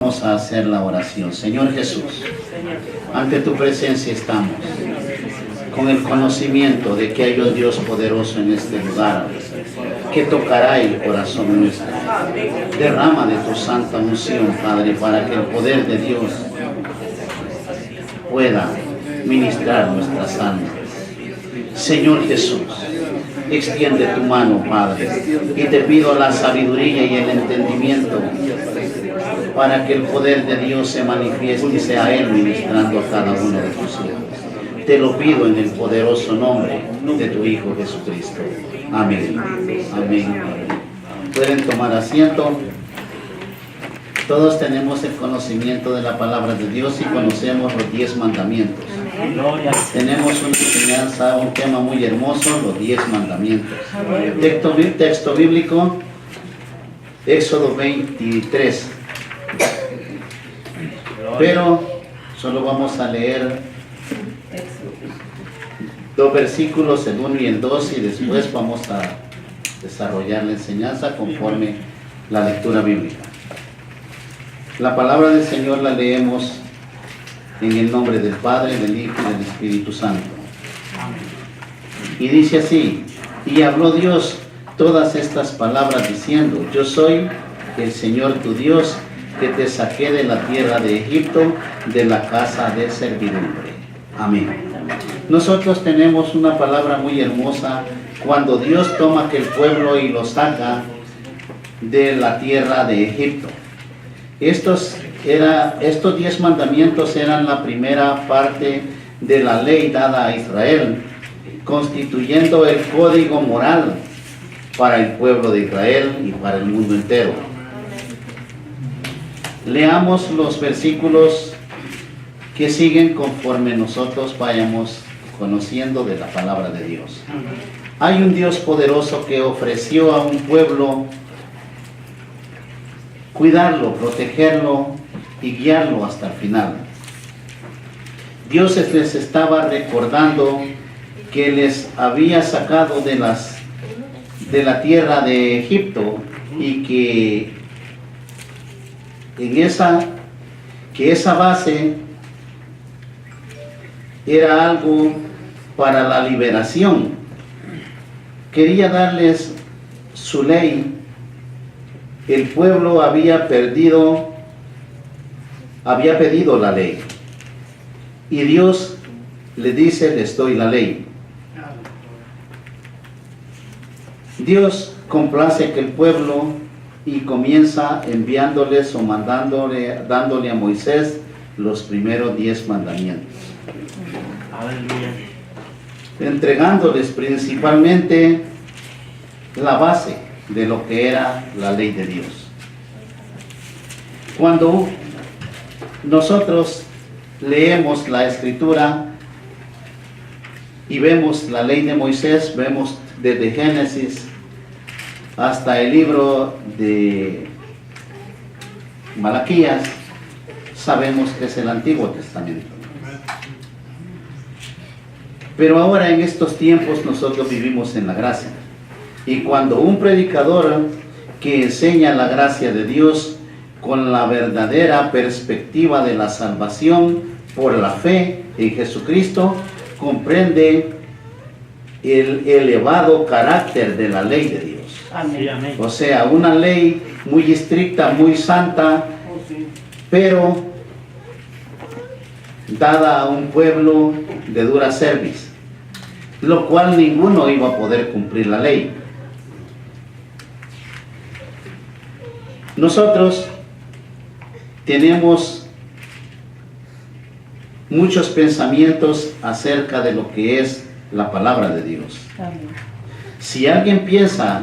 Vamos a hacer la oración. Señor Jesús, ante tu presencia estamos, con el conocimiento de que hay un Dios poderoso en este lugar, que tocará el corazón nuestro. Derrama de tu santa unción, Padre, para que el poder de Dios pueda ministrar nuestras almas. Señor Jesús, extiende tu mano, Padre, y te pido la sabiduría y el entendimiento para que el poder de Dios se manifieste y sea Él ministrando a cada uno de tus hijos. Te lo pido en el poderoso nombre de tu Hijo Jesucristo. Amén. Amén. Pueden tomar asiento. Todos tenemos el conocimiento de la palabra de Dios y conocemos los 10 mandamientos. Tenemos una enseñanza, un tema muy hermoso, los 10 mandamientos. Texto bíblico, Éxodo 23. Pero solo vamos a leer 2 versículos, el 1 y el 2, y después vamos a desarrollar la enseñanza conforme la lectura bíblica. La palabra del Señor la leemos en el nombre del Padre, del Hijo y del Espíritu Santo. Y dice así: y habló Dios todas estas palabras diciendo: yo soy el Señor tu Dios, que te saqué de la tierra de Egipto, de la casa de servidumbre. Amén. Nosotros tenemos una palabra muy hermosa cuando Dios toma aquel pueblo y lo saca de la tierra de Egipto. Estos 10 mandamientos eran la primera parte de la ley dada a Israel, constituyendo el código moral para el pueblo de Israel y para el mundo entero. Leamos los versículos que siguen conforme nosotros vayamos conociendo de la palabra de Dios. Hay un Dios poderoso que ofreció a un pueblo cuidarlo, protegerlo y guiarlo hasta el final. Dios les estaba recordando que les había sacado de la tierra de Egipto y que esa base era algo para la liberación. Quería darles su ley. El pueblo había pedido la ley. Y Dios le dice: les doy la ley. Dios complace que el pueblo y comienza enviándoles o dándole a Moisés los primeros 10 mandamientos. Aleluya. Entregándoles principalmente la base de lo que era la ley de Dios. Cuando nosotros leemos la Escritura y vemos la ley de Moisés, vemos desde Génesis hasta el libro de Malaquías, sabemos que es el Antiguo Testamento. Pero ahora en estos tiempos nosotros vivimos en la gracia. Y cuando un predicador que enseña la gracia de Dios con la verdadera perspectiva de la salvación por la fe en Jesucristo, comprende el elevado carácter de la ley de Dios. Amén. O sea, una ley muy estricta, muy santa, pero dada a un pueblo de dura cerviz, lo cual ninguno iba a poder cumplir la ley. Nosotros tenemos muchos pensamientos acerca de lo que es la palabra de Dios. Amén. Si alguien piensa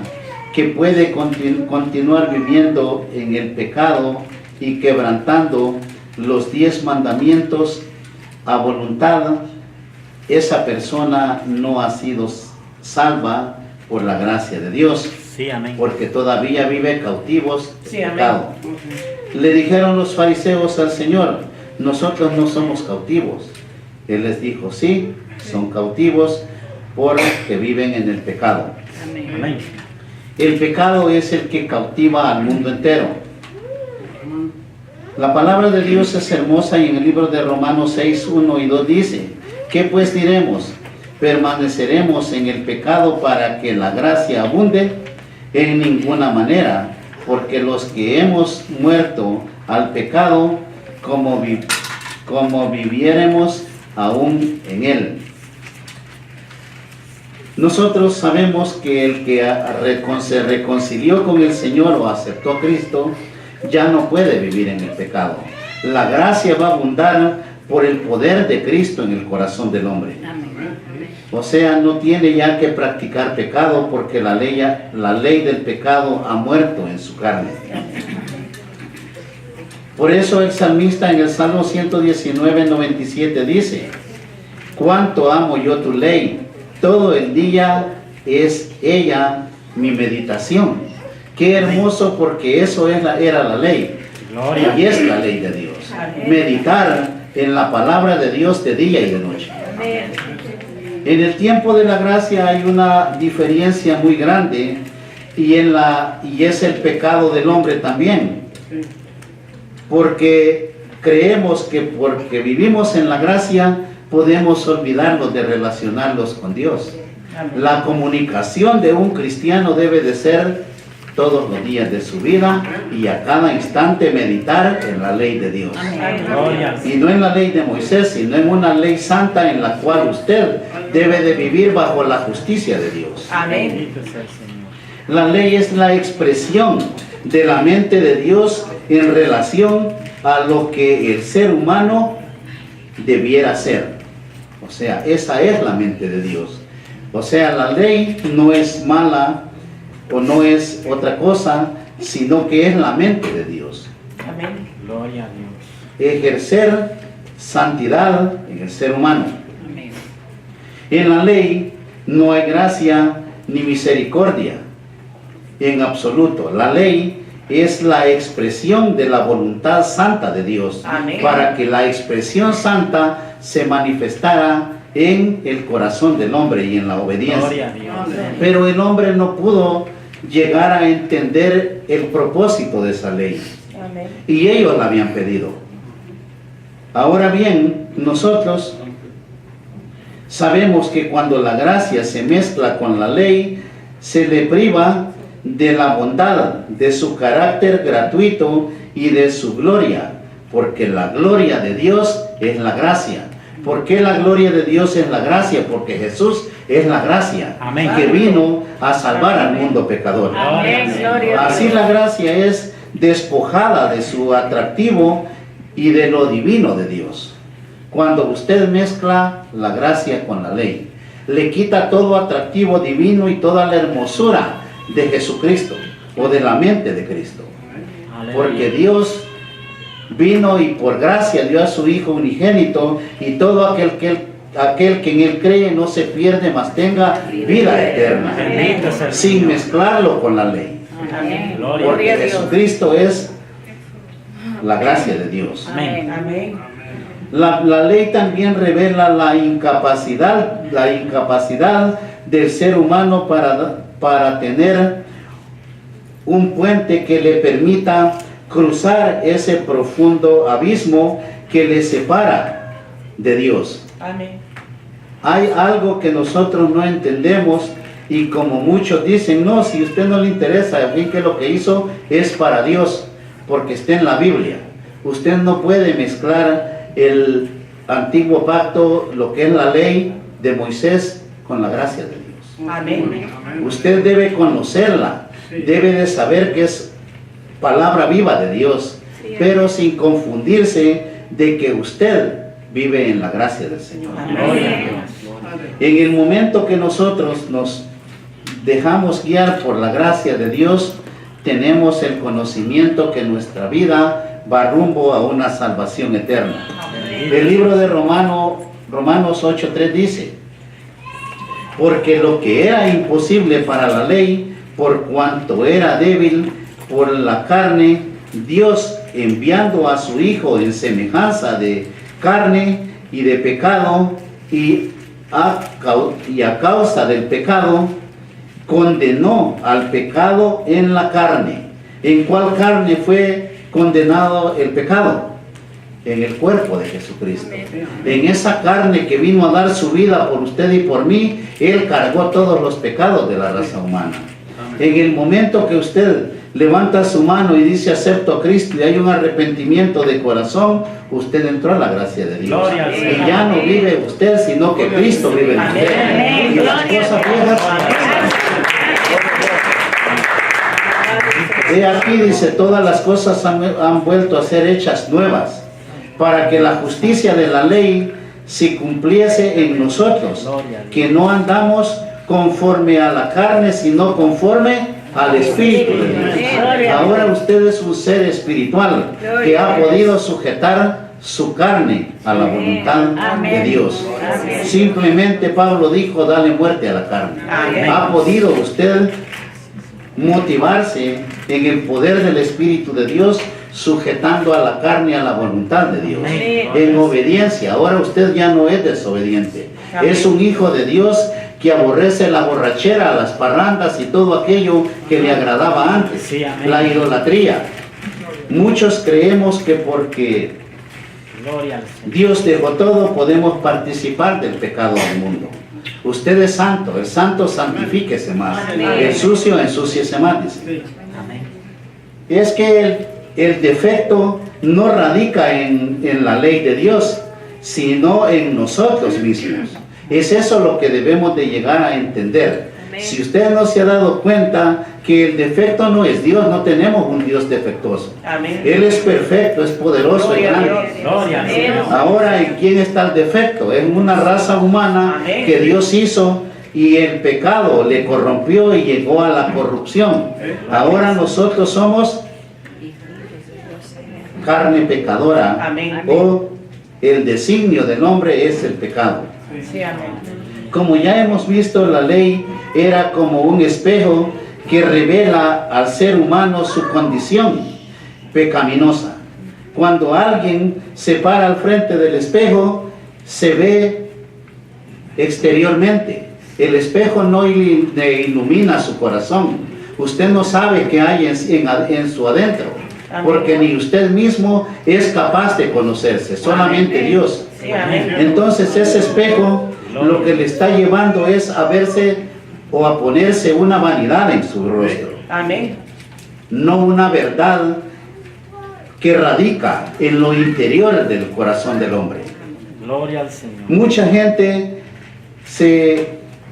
que puede continuar viviendo en el pecado y quebrantando los 10 mandamientos a voluntad, esa persona no ha sido salva por la gracia de Dios. Sí, amén. Porque todavía vive cautivos de pecado. Le dijeron los fariseos al Señor: nosotros no somos cautivos. Él les dijo: sí, son cautivos porque viven en el pecado. Amén. El pecado es el que cautiva al mundo entero. La palabra de Dios es hermosa y en el libro de Romanos 6, 1 y 2 dice, ¿qué pues diremos? ¿Permaneceremos en el pecado para que la gracia abunde? En ninguna manera, porque los que hemos muerto al pecado, como viviéremos aún en él. Nosotros sabemos que el que se reconcilió con el Señor o aceptó a Cristo, ya no puede vivir en el pecado. La gracia va a abundar por el poder de Cristo en el corazón del hombre. O sea, no tiene ya que practicar pecado porque la ley del pecado ha muerto en su carne. Por eso el salmista en el Salmo 119, 97 dice, cuánto amo yo tu ley, todo el día es ella mi meditación. Qué hermoso, porque eso era la ley. Gloria. Y es la ley de Dios. Meditar en la palabra de Dios de día y de noche. En el tiempo de la gracia hay una diferencia muy grande y es el pecado del hombre también. Porque creemos que porque vivimos en la gracia podemos olvidarnos de relacionarnos con Dios. La comunicación de un cristiano debe de ser todos los días de su vida y a cada instante meditar en la ley de Dios. Y no en la ley de Moisés, sino en una ley santa en la cual usted debe de vivir bajo la justicia de Dios. Amén. La ley es la expresión de la mente de Dios en relación a lo que el ser humano debiera ser. O sea, esa es la mente de Dios. O sea, la ley no es mala o no es otra cosa, sino que es la mente de Dios. Amén. Gloria a Dios. Ejercer santidad en el ser humano. Amén. En la ley no hay gracia ni misericordia en absoluto. La ley es la expresión de la voluntad santa de Dios. Amén. Para que la expresión santa se manifestara en el corazón del hombre y en la obediencia. Gloria a Dios. Pero el hombre no pudo llegar a entender el propósito de esa ley. Amén. Y ellos la habían pedido. Ahora bien, nosotros sabemos que cuando la gracia se mezcla con la ley, se le priva de la bondad, de su carácter gratuito y de su gloria, porque la gloria de Dios es la gracia. ¿Por qué la gloria de Dios es la gracia? Porque Jesús es la gracia. Amén. Que vino a salvar al mundo pecador. Amén. Gloria a Así Dios. la gracia es despojada de su atractivo y de lo divino de Dios. Cuando usted mezcla la gracia con la ley, le quita todo atractivo divino y toda la hermosura de Jesucristo o de la mente de Cristo. Porque Dios vino y por gracia dio a su Hijo unigénito, y todo aquel que en Él cree no se pierde, mas tenga vida eterna, Bendito sea el sin Señor. mezclarlo con la ley. Amén. Gloria Porque a Dios. Jesucristo es la gracia de Dios. Amén. Amén. La ley también revela la incapacidad del ser humano para tener un puente que le permita cruzar ese profundo abismo que le separa de Dios. Amén. Hay algo que nosotros no entendemos, y como muchos dicen, no, si a usted no le interesa, bien que lo que hizo es para Dios, porque está en la Biblia. Usted no puede mezclar el antiguo pacto, lo que es la ley de Moisés, con la gracia de Dios. Amén. Usted debe conocerla, debe de saber que es palabra viva de Dios, pero sin confundirse de que usted vive en la gracia del Señor. Gloria a Dios. En el momento que nosotros nos dejamos guiar por la gracia de Dios, tenemos el conocimiento que nuestra vida va rumbo a una salvación eterna. El libro de Romanos 8:3 dice, porque lo que era imposible para la ley, por cuanto era débil por la carne, Dios, enviando a su Hijo en semejanza de carne y de pecado, y a causa del pecado, condenó al pecado en la carne. ¿En cuál carne fue condenado el pecado en el cuerpo de Jesucristo. En esa carne que vino a dar su vida por usted y por mí, Él cargó todos los pecados de la raza humana. En el momento que usted levanta su mano y dice acepto a Cristo y hay un arrepentimiento de corazón, usted entró a la gracia de Dios. Y ya no vive usted, sino que Cristo vive en usted. Y las cosas viejas. He aquí, dice, todas las cosas han vuelto a ser hechas nuevas, para que la justicia de la ley se cumpliese en nosotros, que no andamos conforme a la carne, sino conforme al Espíritu de Dios. Ahora usted es un ser espiritual que ha podido sujetar su carne a la voluntad de Dios. Simplemente Pablo dijo, dale muerte a la carne. Ha podido usted motivarse en el poder del Espíritu de Dios, sujetando a la carne a la voluntad de Dios, en obediencia. Ahora usted ya no es desobediente, es un hijo de Dios que aborrece la borrachera, las parrandas y todo aquello que le agradaba antes, la idolatría. Muchos creemos que porque Dios dejó todo, podemos participar del pecado del mundo. Usted es santo, el santo santifíquese más, el sucio ensúciese más, dice. Es que el defecto no radica en la ley de Dios, sino en nosotros mismos. Es eso lo que debemos de llegar a entender. Si usted no se ha dado cuenta que el defecto no es Dios, no tenemos un Dios defectuoso. Él es perfecto, es poderoso y grande. Ahora, ¿en quién está el defecto? En una raza humana que Dios hizo y el pecado le corrompió y llegó a la corrupción. Ahora nosotros somos carne pecadora, o el designio del hombre es el pecado. Como ya hemos visto, la ley era como un espejo que revela al ser humano su condición pecaminosa. Cuando alguien se para al frente del espejo, se ve exteriormente. El espejo no le ilumina su corazón. Usted no sabe qué hay en su adentro, porque ni usted mismo es capaz de conocerse, solamente Dios. Entonces ese espejo lo que le está llevando es a verse o a ponerse una vanidad en su rostro, no una verdad que radica en lo interior del corazón del hombre. Gloria al Señor. Mucha gente se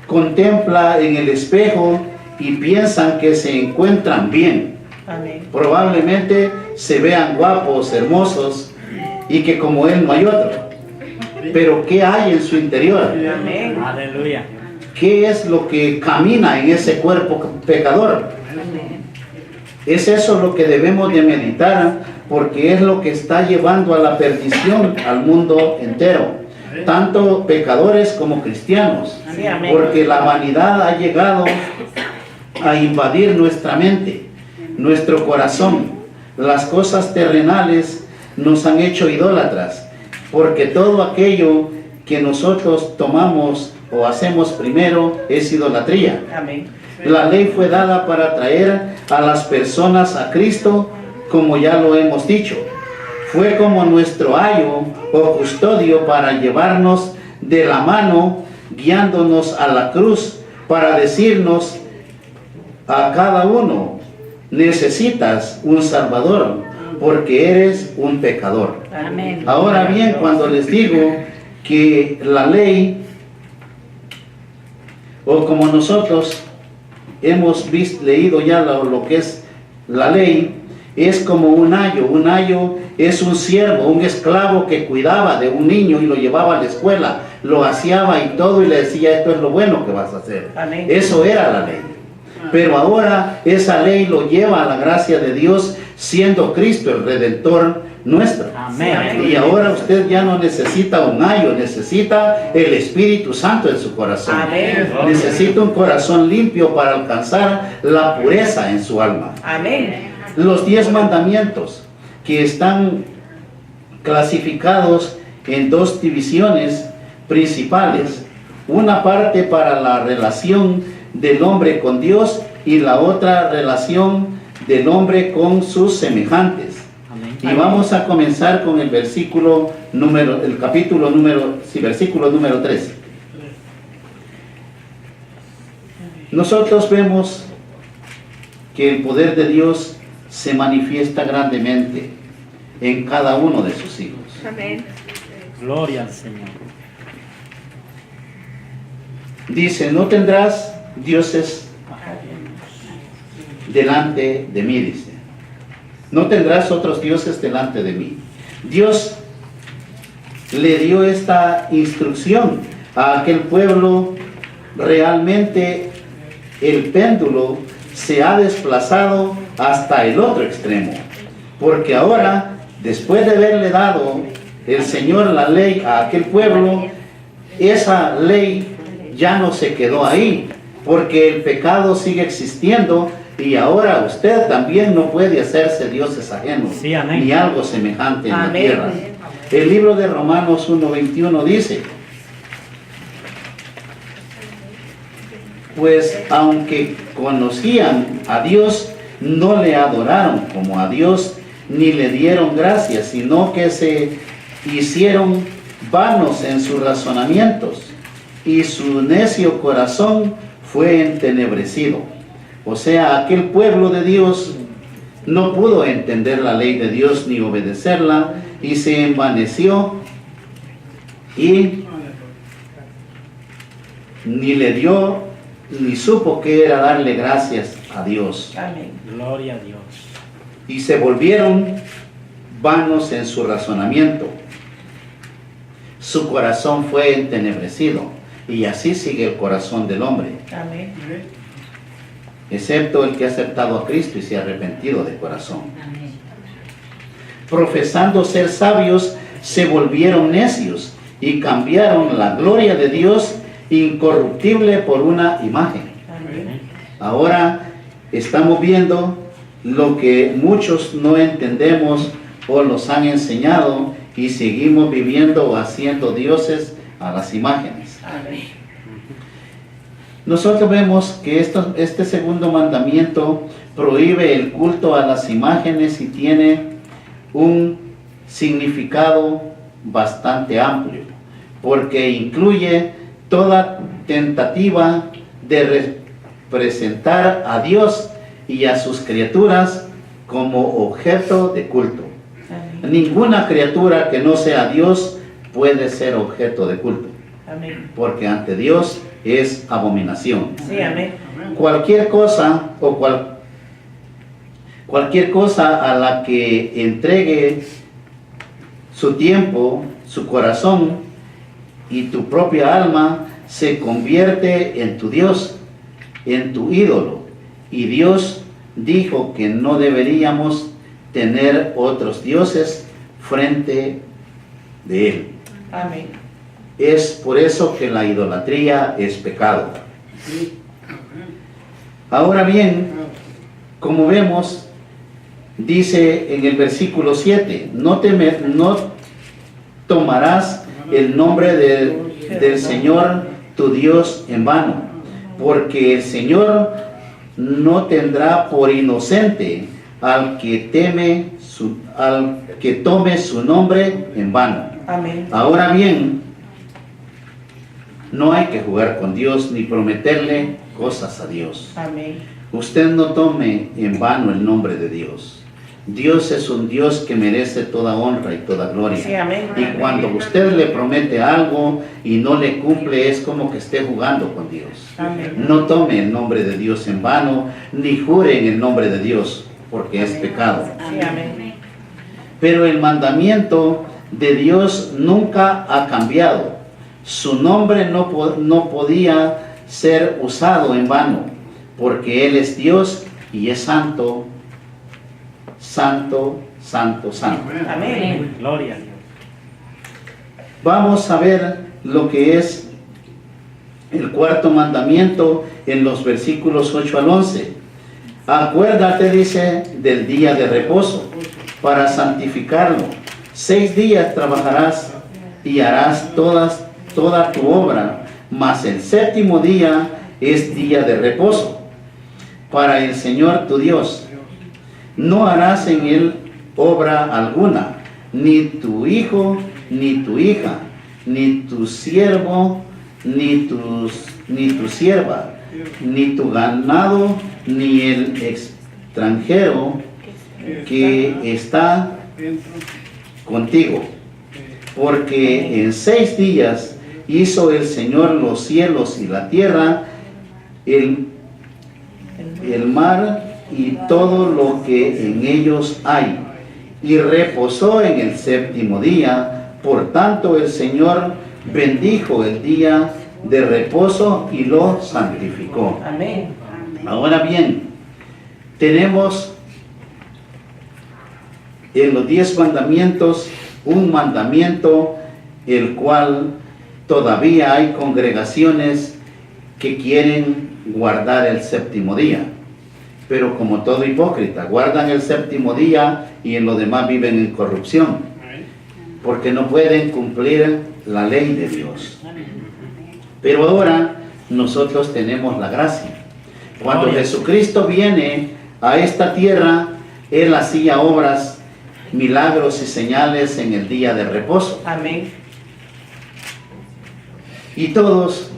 contempla en el espejo y piensan que se encuentran bien. Probablemente se vean guapos, hermosos, y que como él no hay otro. Pero ¿qué hay en su interior? Aleluya. ¿Qué es lo que camina en ese cuerpo pecador? Es eso lo que debemos de meditar, porque es lo que está llevando a la perdición al mundo entero, tanto pecadores como cristianos, porque la vanidad ha llegado a invadir nuestra mente, nuestro corazón. Las cosas terrenales nos han hecho idólatras, porque todo aquello que nosotros tomamos o hacemos primero es idolatría. La ley fue dada para traer a las personas a Cristo, como ya lo hemos dicho. Fue como nuestro ayo o custodio para llevarnos de la mano, guiándonos a la cruz, para decirnos a cada uno: necesitas un Salvador, porque eres un pecador. Ahora bien, cuando les digo que la ley, o como nosotros hemos leído ya lo que es la ley, es como un ayo. Un ayo es un siervo, un esclavo que cuidaba de un niño y lo llevaba a la escuela, lo aseaba y todo, y le decía: esto es lo bueno que vas a hacer. Eso era la ley. Pero ahora esa ley lo lleva a la gracia de Dios, siendo Cristo el Redentor nuestro. Y ahora usted ya no necesita un ayo, necesita el Espíritu Santo en su corazón. Necesita un corazón limpio para alcanzar la pureza en su alma. Los 10 mandamientos, que están clasificados en 2 divisiones principales, una parte para la relación del hombre con Dios y la otra relación del hombre con sus semejantes. Y vamos a comenzar con el versículo número 3. Nosotros vemos que el poder de Dios se manifiesta grandemente en cada uno de sus hijos. Amén. Gloria al Señor. Dice, no tendrás dioses delante de mí, dice. No tendrás otros dioses delante de mí. Dios le dio esta instrucción a aquel pueblo. Realmente el péndulo se ha desplazado hasta el otro extremo, porque ahora, después de haberle dado el Señor la ley a aquel pueblo, esa ley ya no se quedó ahí, porque el pecado sigue existiendo y ahora usted también no puede hacerse dioses ajenos, Sí, amén. ni algo semejante en la Amén. tierra. El libro de Romanos 1:21 dice, pues aunque conocían a Dios, no le adoraron como a Dios, ni le dieron gracias, sino que se hicieron vanos en sus razonamientos, y su necio corazón fue entenebrecido. O sea, aquel pueblo de Dios no pudo entender la ley de Dios ni obedecerla, y se envaneció y ni le dio ni supo qué era darle gracias a Dios. Amén. Gloria a Dios. Y se volvieron vanos en su razonamiento. Su corazón fue entenebrecido. Y así sigue el corazón del hombre, Amén. excepto el que ha aceptado a Cristo y se ha arrepentido de corazón. Profesando ser sabios, se volvieron necios y cambiaron la gloria de Dios incorruptible por una imagen. Amén. Ahora estamos viendo lo que muchos no entendemos o nos han enseñado y seguimos viviendo o haciendo dioses a las imágenes. Amén. Nosotros vemos que este segundo mandamiento prohíbe el culto a las imágenes y tiene un significado bastante amplio, porque incluye toda tentativa de representar a Dios y a sus criaturas como objeto de culto. Amén. Ninguna criatura que no sea Dios puede ser objeto de culto, Amén. porque ante Dios es abominación. Sí, amén. Cualquier cosa o cualquier cosa a la que entregue su tiempo, su corazón y tu propia alma se convierte en tu Dios, en tu ídolo. Y Dios dijo que no deberíamos tener otros dioses frente de Él. Amén. Es por eso que la idolatría es pecado. Ahora bien, como vemos, dice en el versículo 7, no tomarás el nombre del Señor tu Dios en vano, porque el Señor no tendrá por inocente al que tome su nombre en vano. Amén. Ahora bien, no hay que jugar con Dios ni prometerle cosas a Dios. Amén. Usted no tome en vano el nombre de Dios. Dios es un Dios que merece toda honra y toda gloria. Sí, amén. Y cuando usted le promete algo y no le cumple, es como que esté jugando con Dios. Amén. No tome el nombre de Dios en vano, ni jure en el nombre de Dios, porque es pecado. Sí, amén. Pero el mandamiento de Dios nunca ha cambiado. Su nombre no podía ser usado en vano, porque Él es Dios y es santo, santo, santo, santo. Amén. Gloria a Dios. Vamos a ver lo que es el cuarto mandamiento en los versículos 8 al 11. Acuérdate, dice, del día de reposo para santificarlo. 6 días trabajarás y harás toda tu obra, mas el séptimo día es día de reposo para el Señor tu Dios. No harás en él obra alguna, ni tu hijo, ni tu hija, ni tu siervo, ni tu sierva, ni tu ganado, ni el extranjero que está contigo. Porque en 6 días hizo el Señor los cielos y la tierra, el mar y todo lo que en ellos hay, y reposó en el 7º día. Por tanto el Señor bendijo el día de reposo y lo santificó. Amén. Ahora bien, tenemos en los 10 mandamientos un mandamiento el cual todavía hay congregaciones que quieren guardar el 7º día, pero como todo hipócrita, guardan el 7º día y en lo demás viven en corrupción, porque no pueden cumplir la ley de Dios. Pero ahora nosotros tenemos la gracia. Cuando Jesucristo viene a esta tierra, Él hacía obras, milagros y señales en el día de reposo. Amén. Y todos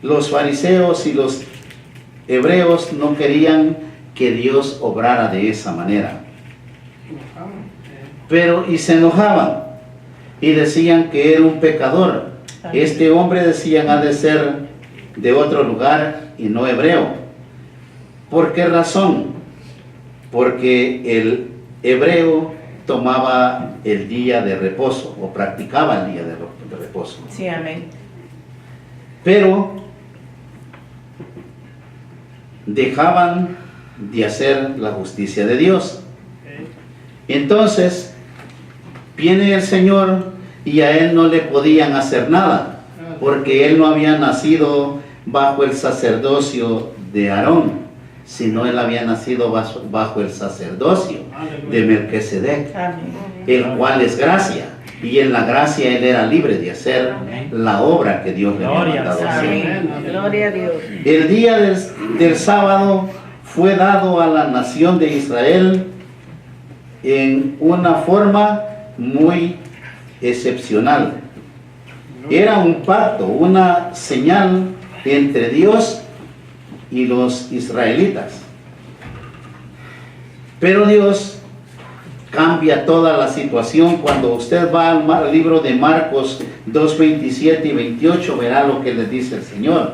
los fariseos y los hebreos no querían que Dios obrara de esa manera. Y se enojaban y decían que era un pecador. Este hombre, decían, ha de ser de otro lugar y no hebreo. ¿Por qué razón? Porque el hebreo tomaba el día de reposo o practicaba el día de reposo. Sí, amén. Pero dejaban de hacer la justicia de Dios. Entonces viene el Señor y a Él no le podían hacer nada, porque Él no había nacido bajo el sacerdocio de Aarón, sino Él había nacido bajo el sacerdocio de Melquisedec, el cual es gracia, y en la gracia Él era libre de hacer la obra que Dios le había mandado a hacer. Gloria a Dios. El día del sábado fue dado a la nación de Israel en una forma muy excepcional. Era un pacto, una señal entre Dios y los israelitas. Pero Dios cambia toda la situación. Cuando usted va al libro de Marcos 2:27 y 28, verá lo que les dice el Señor.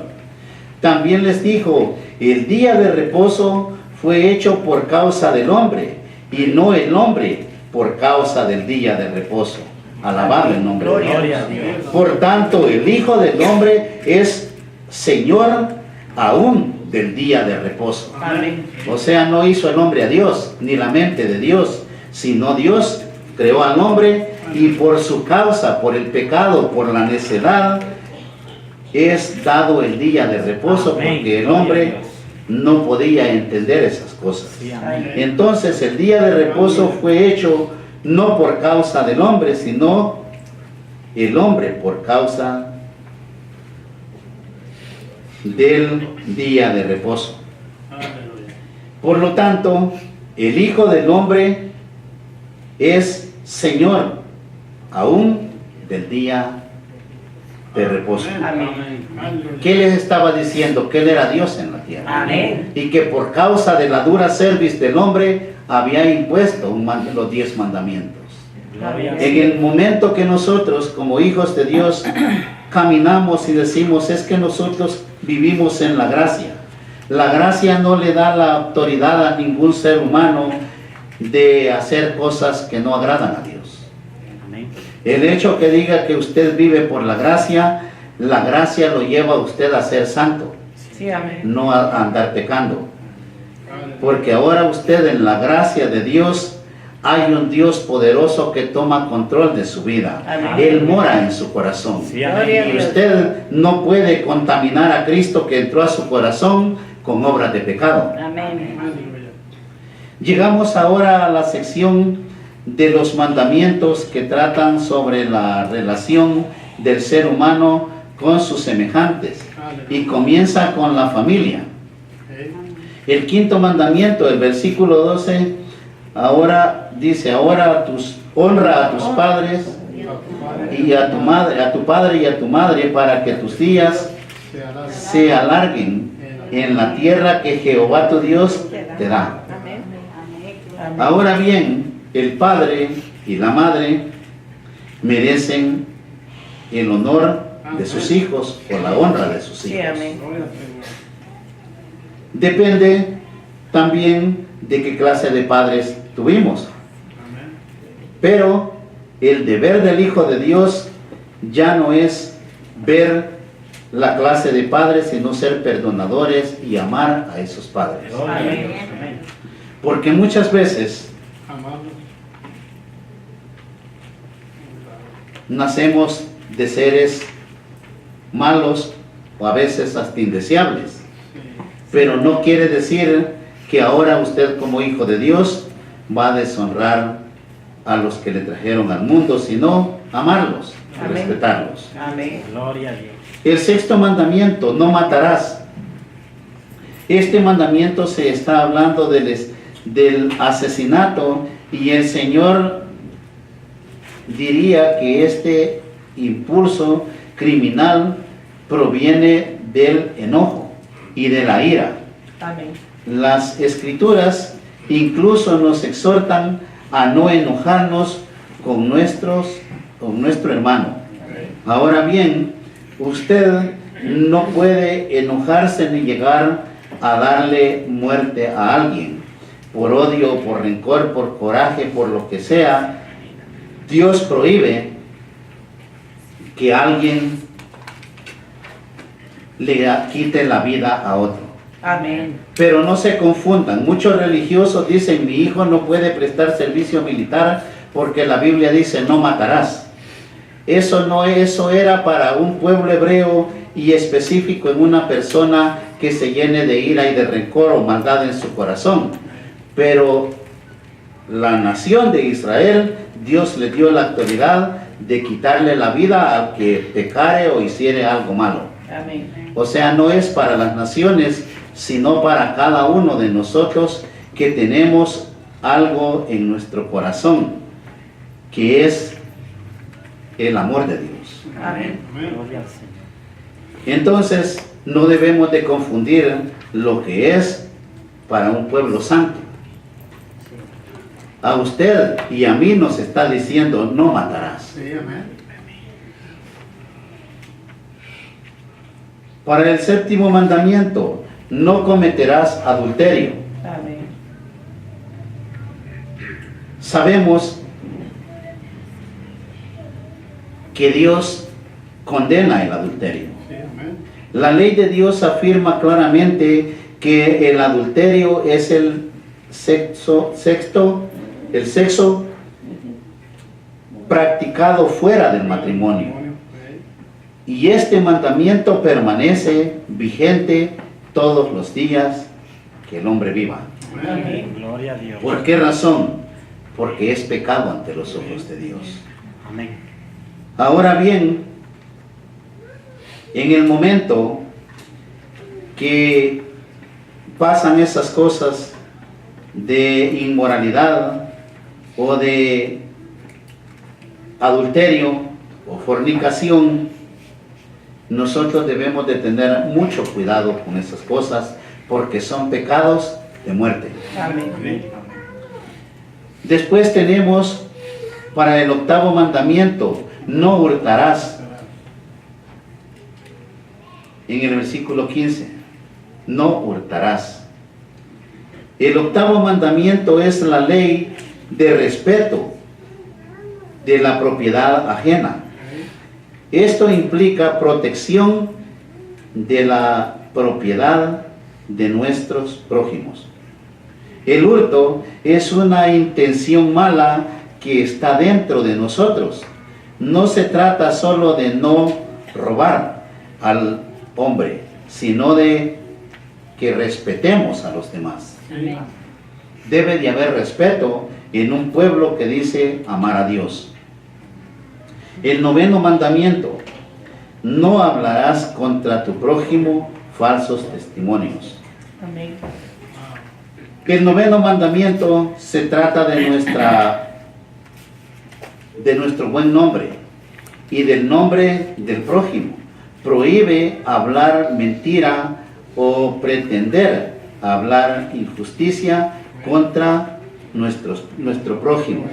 También les dijo: el día de reposo fue hecho por causa del hombre, y no el hombre por causa del día de reposo. Alabado el nombre de Dios. Por tanto, el Hijo del Hombre es Señor aún del día de reposo. Amén. O sea, no hizo el hombre a Dios, ni la mente de Dios, sino Dios creó al hombre, y por su causa, por el pecado, por la necedad, es dado el día de reposo, porque el hombre no podía entender esas cosas. Entonces el día de reposo fue hecho no por causa del hombre, sino el hombre por causa del día de reposo. Por lo tanto, el Hijo del Hombre es Señor aún del día de reposo. Amén. ¿Qué les estaba diciendo? Que Él era Dios en la tierra. Amén. Y que por causa de la dura cerviz del hombre había impuesto los 10 mandamientos. En el momento que nosotros, como hijos de Dios, caminamos y decimos: es que nosotros vivimos en la gracia. La gracia no le da la autoridad a ningún ser humano de hacer cosas que no agradan a Dios. El hecho que diga que usted vive por la gracia lo lleva a usted a ser santo, Sí, amén. no a andar pecando. Porque ahora usted, en la gracia de Dios, hay un Dios poderoso que toma control de su vida. Amén. Él mora en su corazón. Sí, amén. Y usted no puede contaminar a Cristo que entró a su corazón con obras de pecado. Amén. Llegamos ahora a la sección de los mandamientos que tratan sobre la relación del ser humano con sus semejantes, y comienza con la familia. El 5.º mandamiento, el versículo 12, Ahora dice, ahora honra a tus padres y a tu madre, a tu padre y a tu madre, para que tus días se alarguen en la tierra que Jehová tu Dios te da. Amén. Ahora bien, el padre y la madre merecen el honor de sus hijos o la honra de sus Sí, hijos. amén. Depende también de qué clase de padres tuvimos. Pero el deber del Hijo de Dios ya no es ver la clase de padres, sino ser perdonadores y amar a esos padres. Gloria a Amén. Dios. Amén. Porque muchas veces nacemos de seres malos o a veces hasta indeseables. Pero no quiere decir que ahora usted como hijo de Dios va a deshonrar a los que le trajeron al mundo, sino amarlos, y Amén. respetarlos. Amén. Gloria a Dios. El sexto mandamiento, no matarás. Este mandamiento se está hablando del asesinato, y el Señor diría que este impulso criminal proviene del enojo y de la ira. Amén. Las escrituras incluso nos exhortan a no enojarnos con nuestro hermano. Ahora bien, usted no puede enojarse ni llegar a darle muerte a alguien por odio, por rencor, por coraje, por lo que sea. Dios prohíbe que alguien le quite la vida a otro. Amén. Pero no se confundan, muchos religiosos dicen: mi hijo no puede prestar servicio militar porque la Biblia dice no matarás. Eso era para un pueblo hebreo y específico en una persona que se llene de ira y de rencor o maldad en su corazón. Pero la nación de Israel, Dios le dio la autoridad de quitarle la vida al que pecare o hiciere algo malo. Amén. O sea, no es para las naciones, sino para cada uno de nosotros que tenemos algo en nuestro corazón, que es el amor de Dios. Amén. Gloria al Señor. Entonces, no debemos de confundir lo que es para un pueblo santo. A usted y a mí nos está diciendo: no matarás. Para el séptimo mandamiento, no cometerás adulterio. Amén. Sabemos que Dios condena el adulterio. La ley de Dios afirma claramente que el adulterio es el sexo practicado fuera del matrimonio. Y este mandamiento permanece vigente todos los días que el hombre viva. Amén. Gloria a Dios. ¿Por qué razón? Porque es pecado ante los ojos de Dios. Amén. Ahora bien, en el momento que pasan esas cosas de inmoralidad o de adulterio o fornicación, nosotros debemos de tener mucho cuidado con esas cosas, porque son pecados de muerte. Amén. Después tenemos para el octavo mandamiento: no hurtarás. En el versículo 15, no hurtarás. El octavo mandamiento es la ley de respeto de la propiedad ajena. Esto implica protección de la propiedad de nuestros prójimos. El hurto es una intención mala que está dentro de nosotros. No se trata solo de no robar al hombre, sino de que respetemos a los demás. Debe de haber respeto en un pueblo que dice amar a Dios. El noveno mandamiento: no hablarás contra tu prójimo falsos testimonios. Amén. El noveno mandamiento se trata de nuestro buen nombre y del nombre del prójimo. Prohíbe hablar mentira o pretender hablar injusticia contra nuestro prójimo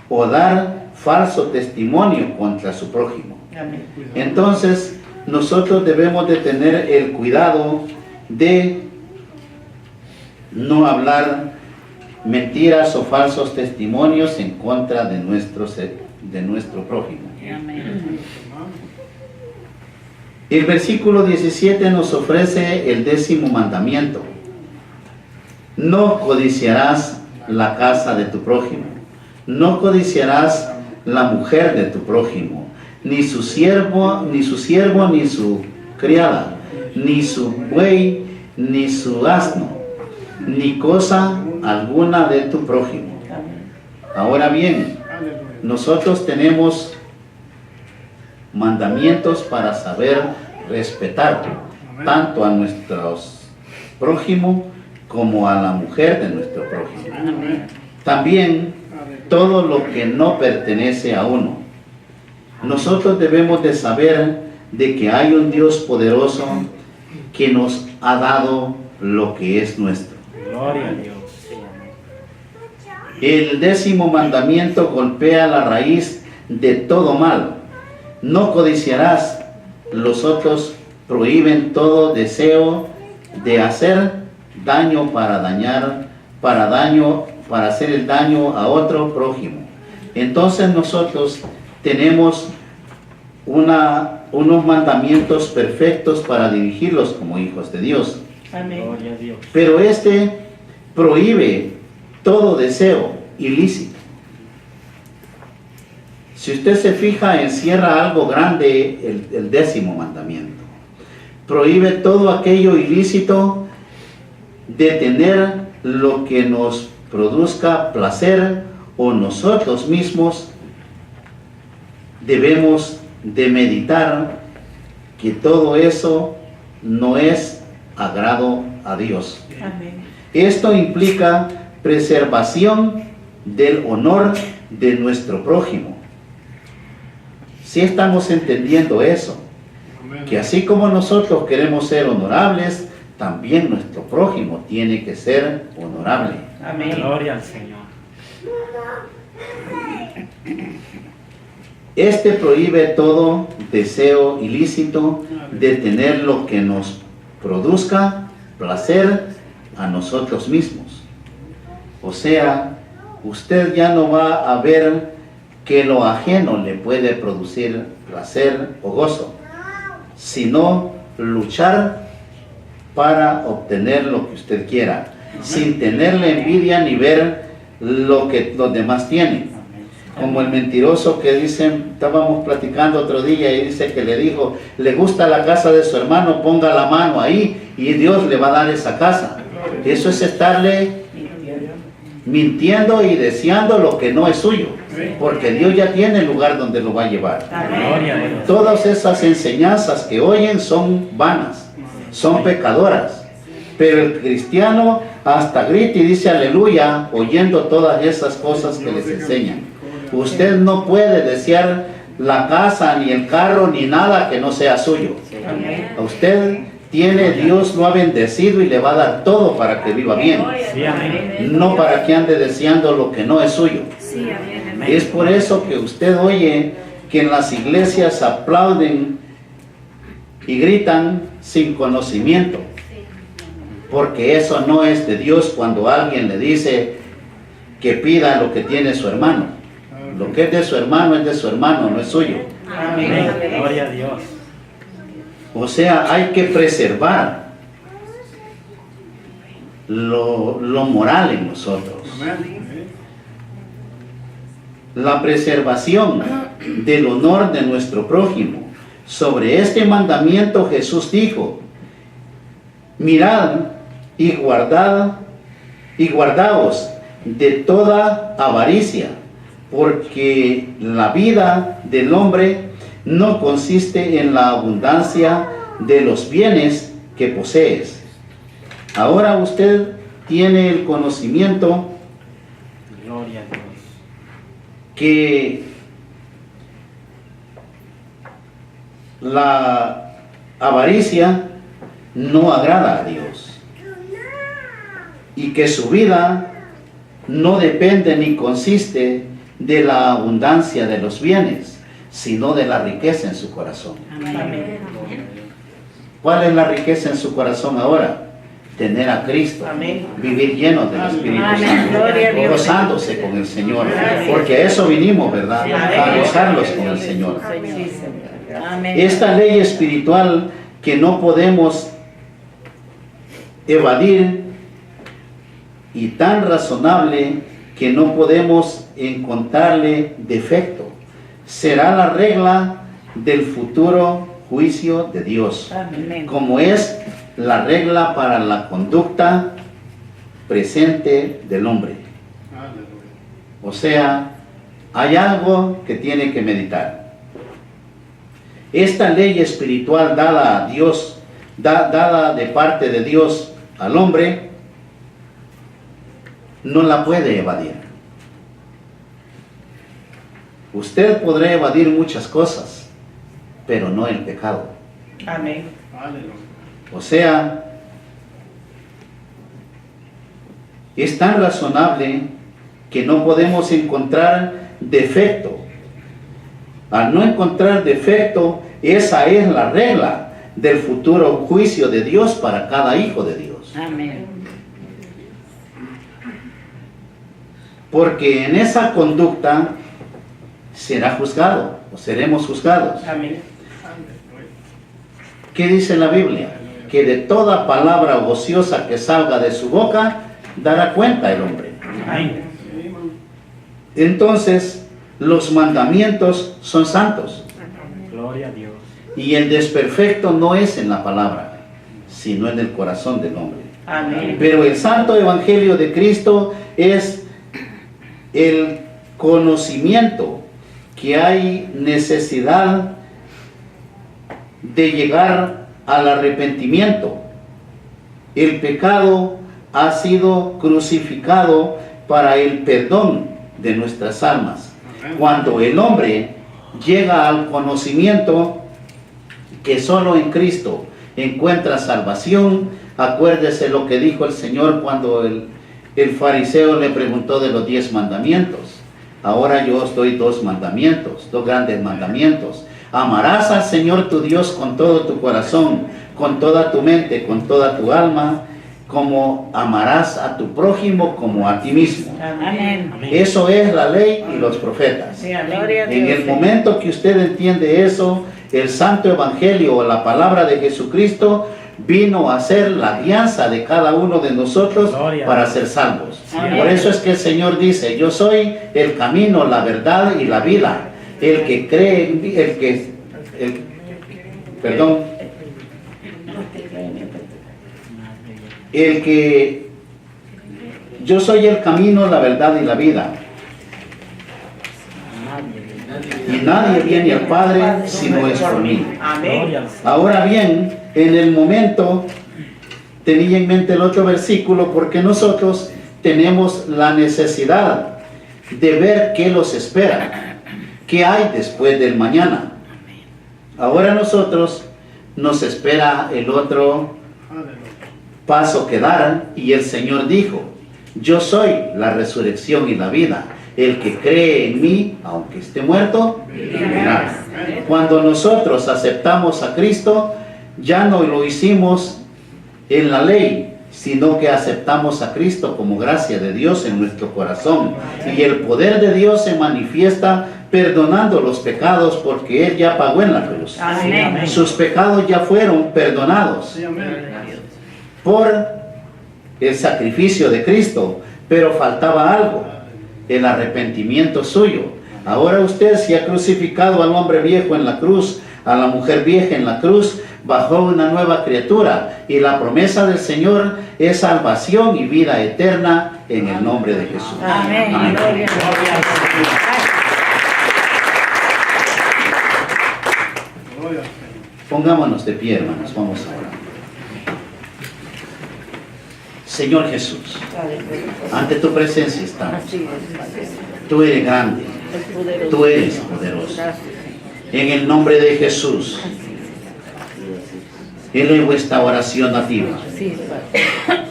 o dar falso testimonio contra su prójimo. Amén. Entonces, nosotros debemos de tener el cuidado de no hablar mentiras o falsos testimonios en contra de nuestro prójimo. Amén. El versículo 17 nos ofrece el 10º mandamiento. No codiciarás la casa de tu prójimo. No codiciarás la mujer de tu prójimo, ni su siervo, ni su criada, ni su buey, ni su asno, ni cosa alguna de tu prójimo. Amén. Ahora bien, nosotros tenemos mandamientos para saber respetar tanto a nuestros prójimos como a la mujer de nuestro prójimo. Amén. También todo lo que no pertenece a uno. Nosotros debemos de saber de que hay un Dios poderoso que nos ha dado lo que es nuestro. Gloria a Dios. Sí, amén. El 10º mandamiento golpea la raíz de todo mal. No codiciarás. Los otros prohíben todo deseo de hacer daño para hacer el daño a otro prójimo. Entonces nosotros tenemos unos mandamientos perfectos para dirigirlos como hijos de Dios. Amén. Gloria a Dios. Pero este prohíbe todo deseo ilícito. Si usted se fija, encierra algo grande el 10º mandamiento. Prohíbe todo aquello ilícito de tener lo que nos produzca placer o nosotros mismos debemos de meditar que todo eso no es agrado a Dios. Amén. Esto implica preservación del honor de nuestro prójimo. Si estamos entendiendo eso, que así como nosotros queremos ser honorables, también nuestro prójimo tiene que ser honorable. Amén. Gloria al Señor. Este prohíbe todo deseo ilícito de tener lo que nos produzca placer a nosotros mismos. O sea, usted ya no va a ver que lo ajeno le puede producir placer o gozo, sino luchar para obtener lo que usted quiera, sin tenerle envidia ni ver lo que los demás tienen. Como el mentiroso que dicen, estábamos platicando otro día y dice que le dijo, le gusta la casa de su hermano, ponga la mano ahí y Dios le va a dar esa casa. Eso es estarle mintiendo y deseando lo que no es suyo, porque Dios ya tiene el lugar donde lo va a llevar. Gloria a Dios. Todas esas enseñanzas que oyen son vanas, son pecadoras, pero el cristiano hasta grita y dice aleluya oyendo todas esas cosas que les enseñan. Usted no puede desear la casa, ni el carro, ni nada que no sea suyo. Amén. A usted tiene, Dios lo ha bendecido y le va a dar todo para que viva bien, Sí, amén. no para que ande deseando lo que no es suyo. Sí, amén. Es por eso que usted oye que en las iglesias aplauden y gritan sin conocimiento, porque eso no es de Dios cuando alguien le dice que pida lo que tiene su hermano. Lo que es de su hermano es de su hermano, no es suyo. Amén. Gloria a Dios. O sea, hay que preservar lo moral en nosotros. La preservación del honor de nuestro prójimo. Sobre este mandamiento Jesús dijo, mirad y guardaos de toda avaricia, porque la vida del hombre no consiste en la abundancia de los bienes que posees. Ahora usted tiene el conocimiento Gloria a Dios. que la avaricia no agrada a Dios y que su vida no depende ni consiste de la abundancia de los bienes, sino de la riqueza en su corazón. Amén. ¿Cuál es la riqueza en su corazón ahora? Tener a Cristo, Amén. vivir llenos del Espíritu Amén. Gloria a Santo, Dios. gozándose con el Señor, Amén. porque a eso vinimos, ¿verdad? Amén. A gozarlos con el Señor. Sí, Señor. Amén. Esta ley espiritual que no podemos evadir y tan razonable que no podemos encontrarle defecto, será la regla del futuro juicio de Dios, Amén. como es la regla para la conducta presente del hombre. O sea, hay algo que tiene que meditar. Esta ley espiritual dada a Dios, dada de parte de Dios al hombre, no la puede evadir. Usted podrá evadir muchas cosas, pero no el pecado. Amén. O sea, es tan razonable que no podemos encontrar defecto. Al no encontrar defecto, esa es la regla del futuro juicio de Dios para cada hijo de Dios. Amén. Porque en esa conducta será juzgado, o seremos juzgados. Amén. ¿Qué dice la Biblia? Que de toda palabra ociosa que salga de su boca, dará cuenta el hombre. Amén. Entonces, los mandamientos son santos. Gloria a Dios. Y el desperfecto no es en la palabra, sino en el corazón del hombre. Amén. Pero el santo evangelio de Cristo es el conocimiento que hay necesidad de llegar al arrepentimiento. El pecado ha sido crucificado para el perdón de nuestras almas. Cuando el hombre llega al conocimiento que solo en Cristo encuentra salvación, acuérdese lo que dijo el Señor cuando el fariseo le preguntó de los 10 mandamientos. Ahora yo os doy 2 mandamientos, 2 grandes mandamientos. Amarás al Señor tu Dios con todo tu corazón, con toda tu mente, con toda tu alma, como amarás a tu prójimo como a ti mismo. Amén. Eso es la ley y los profetas. Sí, gloria a En Dios. el momento que usted entiende eso, el santo evangelio o la palabra de Jesucristo vino a ser la guianza de cada uno de nosotros para ser salvos. Amén. Por eso es que el Señor dice: yo soy el camino, la verdad y la vida. El que cree en mí, yo soy el camino, la verdad y la vida. Y nadie viene al Padre si no es por mí. Amén. Ahora bien, en el momento, tenía en mente el otro versículo, porque nosotros tenemos la necesidad de ver qué los espera, qué hay después del mañana. Ahora nosotros nos espera el otro paso que dar, y el Señor dijo: yo soy la resurrección y la vida. El que cree en mí, aunque esté muerto, vivirá. Cuando nosotros aceptamos a Cristo, ya no lo hicimos en la ley, sino que aceptamos a Cristo como gracia de Dios en nuestro corazón. Y el poder de Dios se manifiesta perdonando los pecados, porque Él ya pagó en la cruz. Amén. Sus pecados ya fueron perdonados por el sacrificio de Cristo, pero faltaba algo: el arrepentimiento suyo. Ahora usted, si ha crucificado al hombre viejo en la cruz, a la mujer vieja en la cruz, bajó una nueva criatura, y la promesa del Señor es salvación y vida eterna en el nombre de Jesús. Amén. Amén. Gloria a Dios. Pongámonos de pie, hermanos, vamos a orar. Señor Jesús, ante tu presencia estamos. Tú eres grande, tú eres poderoso. En el nombre de Jesús, elevo esta oración a ti.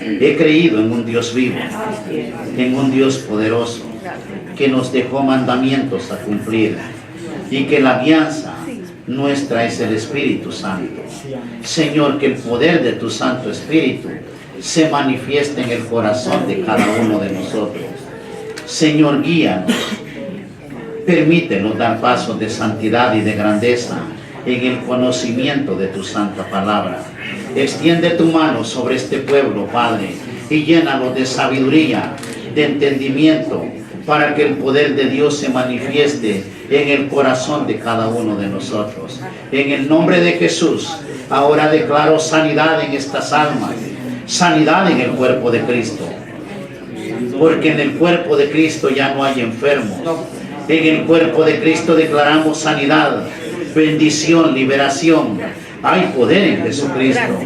He creído en un Dios vivo, en un Dios poderoso, que nos dejó mandamientos a cumplir y que la alianza nuestra es el Espíritu Santo. Señor, que el poder de tu Santo Espíritu se manifieste en el corazón de cada uno de nosotros. Señor, guíanos. Permítenos dar pasos de santidad y de grandeza en el conocimiento de tu santa palabra. Extiende tu mano sobre este pueblo, Padre, y llénalo de sabiduría, de entendimiento, para que el poder de Dios se manifieste en el corazón de cada uno de nosotros. En el nombre de Jesús, ahora declaro sanidad en estas almas, sanidad en el cuerpo de Cristo, porque en el cuerpo de Cristo ya no hay enfermos. En el cuerpo de Cristo declaramos sanidad, bendición, liberación. Hay poder en Jesucristo.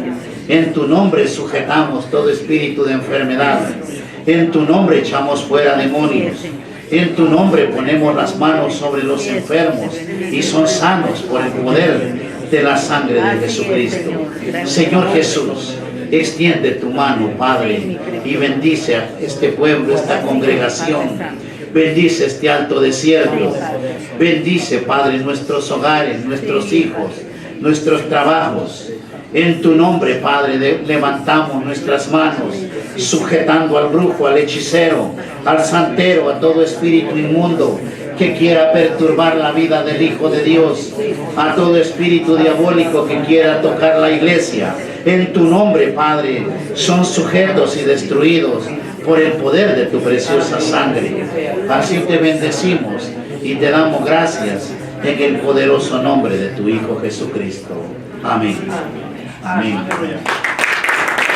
En tu nombre sujetamos todo espíritu de enfermedad. En tu nombre echamos fuera demonios. En tu nombre ponemos las manos sobre los enfermos y son sanos por el poder de la sangre de Jesucristo. Señor Jesús, extiende tu mano, Padre, y bendice a este pueblo, esta congregación. Bendice este alto desierto. Bendice, Padre, nuestros hogares, nuestros hijos, nuestros trabajos. En tu nombre, Padre, levantamos nuestras manos, sujetando al brujo, al hechicero, al santero, a todo espíritu inmundo que quiera perturbar la vida del Hijo de Dios, a todo espíritu diabólico que quiera tocar la iglesia. En tu nombre, Padre, son sujetos y destruidos por el poder de tu preciosa sangre. Así te bendecimos y te damos gracias en el poderoso nombre de tu Hijo Jesucristo. Amén. Amén.